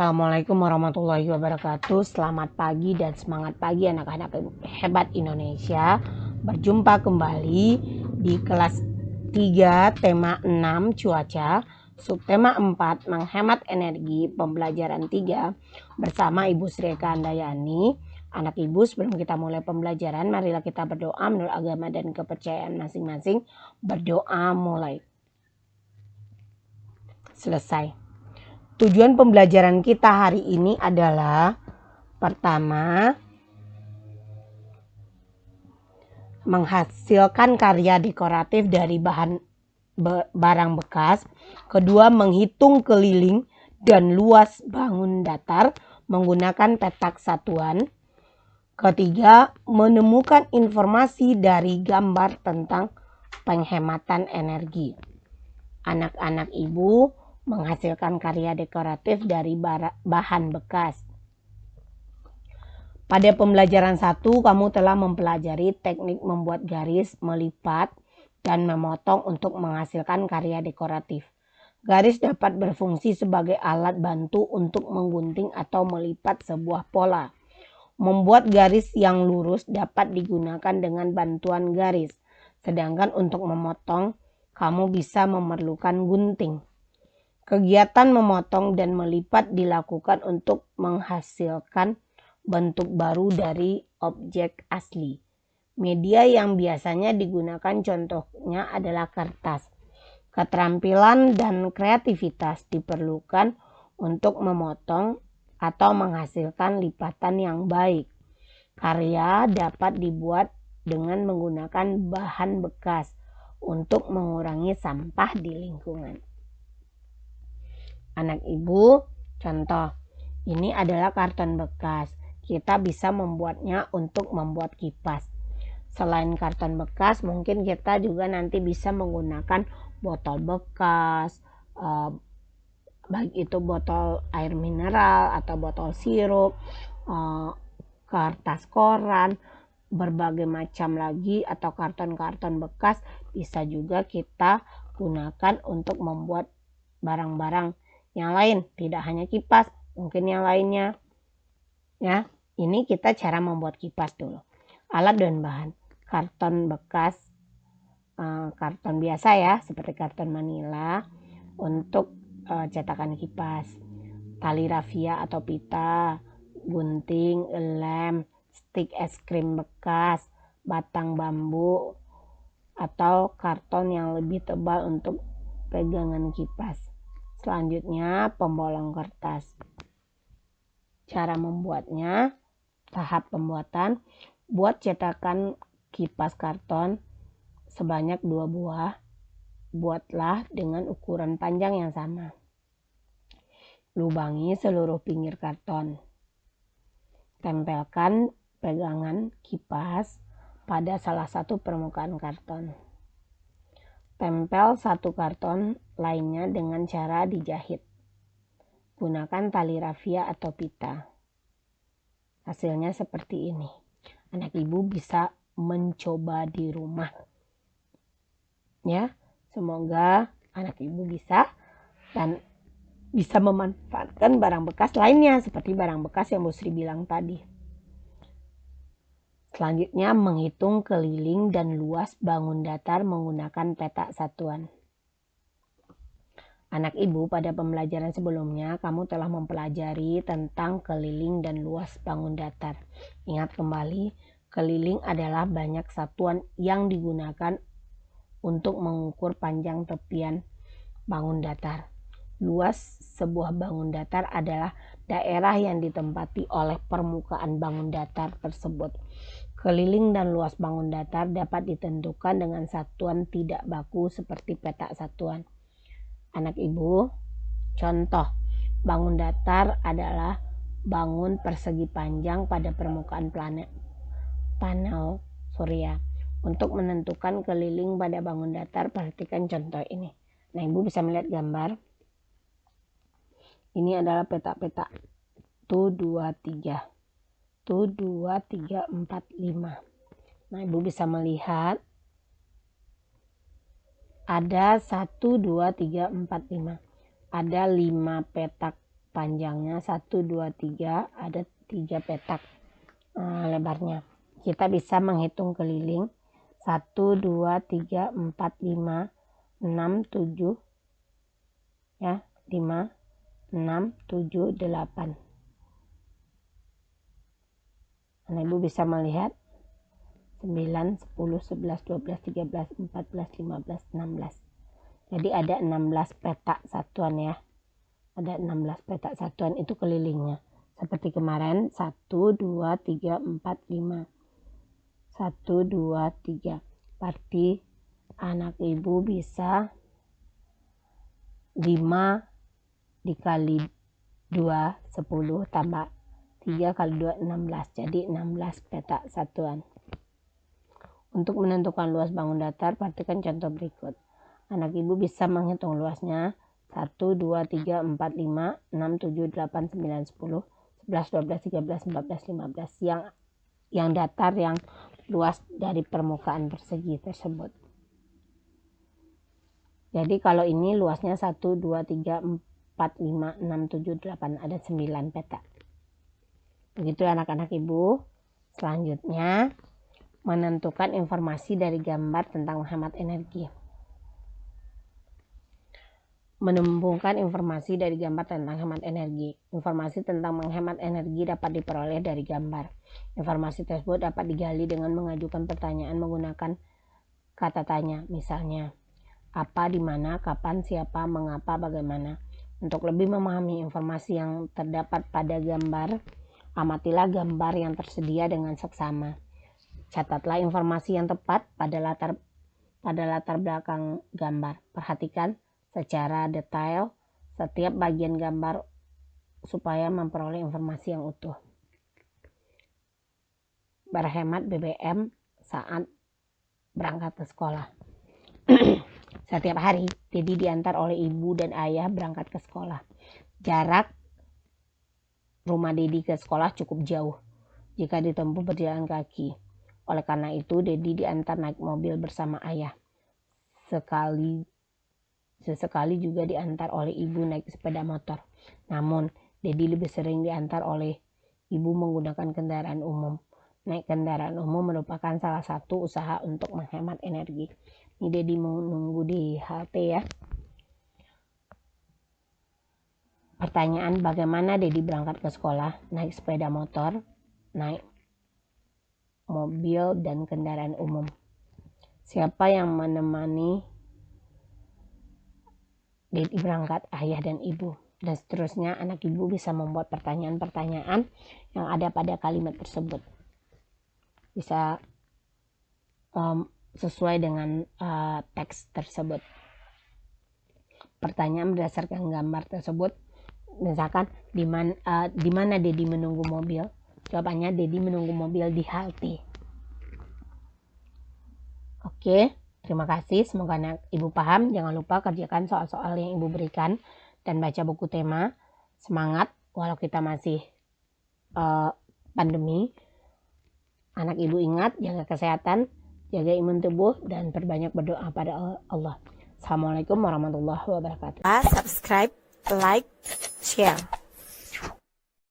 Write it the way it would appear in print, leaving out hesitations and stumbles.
Assalamualaikum warahmatullahi wabarakatuh. Selamat pagi dan semangat pagi anak-anak hebat Indonesia. Berjumpa kembali di kelas 3 tema 6 cuaca, subtema 4 menghemat energi, pembelajaran 3 bersama Ibu Sri Eka Handayani. Anak Ibu, sebelum kita mulai pembelajaran, marilah kita berdoa menurut agama dan kepercayaan masing-masing. Berdoa mulai. Selesai. Tujuan pembelajaran kita hari ini adalah pertama, menghasilkan karya dekoratif dari barang bekas. Kedua, menghitung keliling dan luas bangun datar menggunakan petak satuan. Ketiga, menemukan informasi dari gambar tentang penghematan energi. Anak-anak Ibu menghasilkan karya dekoratif dari bahan bekas. Pada pembelajaran 1, kamu telah mempelajari teknik membuat garis, melipat, dan memotong untuk menghasilkan karya dekoratif. Garis dapat berfungsi sebagai alat bantu untuk menggunting atau melipat sebuah pola. Membuat garis yang lurus dapat digunakan dengan bantuan garis, sedangkan untuk memotong, kamu bisa memerlukan gunting. Kegiatan memotong dan melipat dilakukan untuk menghasilkan bentuk baru dari objek asli. Media yang biasanya digunakan contohnya adalah kertas. Keterampilan dan kreativitas diperlukan untuk memotong atau menghasilkan lipatan yang baik. Karya dapat dibuat dengan menggunakan bahan bekas untuk mengurangi sampah di lingkungan. Anak Ibu, contoh, ini adalah karton bekas. Kita bisa membuatnya untuk membuat kipas. Selain karton bekas, mungkin kita juga nanti bisa menggunakan botol bekas, baik itu botol air mineral atau botol sirup, kertas koran, berbagai macam lagi, atau karton-karton bekas bisa juga kita gunakan untuk membuat barang-barang yang lain, tidak hanya kipas, mungkin yang lainnya. Ya, ini kita cara membuat kipas dulu. Alat dan bahan: karton bekas, karton biasa ya, seperti karton Manila untuk cetakan kipas, tali rafia atau pita, gunting, lem, stik es krim bekas, batang bambu, atau karton yang lebih tebal untuk pegangan kipas. Selanjutnya, pembolong kertas. Cara membuatnya: tahap pembuatan, buat cetakan kipas karton sebanyak 2 buah. Buatlah dengan ukuran panjang yang sama. Lubangi seluruh pinggir karton. Tempelkan pegangan kipas pada salah satu permukaan karton. Tempel satu karton lainnya dengan cara dijahit. Gunakan tali rafia atau pita. Hasilnya seperti ini. Anak Ibu bisa mencoba di rumah. Ya, semoga anak Ibu bisa dan bisa memanfaatkan barang bekas lainnya seperti barang bekas yang Bu Sri bilang tadi. Selanjutnya, menghitung keliling dan luas bangun datar menggunakan petak satuan. Anak Ibu, pada pembelajaran sebelumnya kamu telah mempelajari tentang keliling dan luas bangun datar. Ingat kembali, keliling adalah banyak satuan yang digunakan untuk mengukur panjang tepian bangun datar. Luas sebuah bangun datar adalah daerah yang ditempati oleh permukaan bangun datar tersebut. Keliling dan luas bangun datar dapat ditentukan dengan satuan tidak baku seperti petak satuan. Anak Ibu, contoh bangun datar adalah bangun persegi panjang pada permukaan panel surya. Untuk menentukan keliling pada bangun datar, perhatikan contoh ini. Nah, Ibu bisa melihat gambar. Ini adalah petak-petak. 1, 2, 3. 1, 2, 3, 4, 5. Nah, Ibu bisa melihat ada 1, 2, 3, 4, 5. Ada 5 petak panjangnya 1, 2, 3, ada 3 petak lebarnya. Kita bisa menghitung keliling 1, 2, 3, 4, 5, 6, 7 ya, 5, 6, 7, 8. Nah, Ibu bisa melihat 9, 10, 11, 12, 13, 14, 15, 16. Jadi ada 16 petak satuan ya. Ada 16 petak satuan itu kelilingnya. Seperti kemarin 1, 2, 3, 4, 5. 1, 2, 3. Berarti anak Ibu bisa 5 dikali 2, 10 tambah 3 kali 2, 16. Jadi 16 petak satuan. Untuk menentukan luas bangun datar, perhatikan contoh berikut. Anak Ibu bisa menghitung luasnya 1, 2, 3, 4, 5, 6, 7, 8, 9, 10, 11, 12, 13, 14, 15. Yang datar, yang luas dari permukaan persegi tersebut. Jadi kalau ini luasnya 1, 2, 3, 4, 5, 6, 7, 8. Ada 9 petak. Begitu anak-anak Ibu. Selanjutnya menentukan informasi dari gambar tentang menghemat energi. Menumbuhkan informasi dari gambar tentang hemat energi. Informasi tentang menghemat energi dapat diperoleh dari gambar. Informasi tersebut dapat digali dengan mengajukan pertanyaan menggunakan kata tanya. Misalnya, apa, di mana, kapan, siapa, mengapa, bagaimana. Untuk lebih memahami informasi yang terdapat pada gambar, amatilah gambar yang tersedia dengan seksama. Catatlah informasi yang tepat pada latar belakang gambar. Perhatikan secara detail setiap bagian gambar supaya memperoleh informasi yang utuh. Berhemat BBM saat berangkat ke sekolah. Setiap hari, Dedi diantar oleh ibu dan ayah berangkat ke sekolah. Jarak rumah Dedi ke sekolah cukup jauh jika ditempuh berjalan kaki. Oleh karena itu, Dedi diantar naik mobil bersama ayah. Sesekali juga diantar oleh ibu naik sepeda motor. Namun, Dedi lebih sering diantar oleh ibu menggunakan kendaraan umum. Naik kendaraan umum merupakan salah satu usaha untuk menghemat energi. Ini Dedi menunggu di halte ya. Pertanyaan, bagaimana Dedi berangkat ke sekolah? Naik sepeda motor, naik mobil dan kendaraan umum. Siapa yang menemani Dedi berangkat? Ayah dan ibu. Dan seterusnya, anak ibu bisa membuat pertanyaan-pertanyaan yang ada pada kalimat tersebut. Bisa sesuai dengan teks tersebut. Pertanyaan berdasarkan gambar tersebut. Misalkan, di mana Dedi menunggu mobil? Jawabannya, Dedi menunggu mobil di halte. Oke. Terima kasih, semoga anak ibu paham. Jangan lupa kerjakan soal-soal yang ibu berikan dan baca buku tema. Semangat, walau kita masih pandemi. Anak ibu ingat, jaga kesehatan, jaga imun tubuh, dan perbanyak berdoa pada Allah. Assalamualaikum warahmatullahi wabarakatuh. Subscribe, like, share.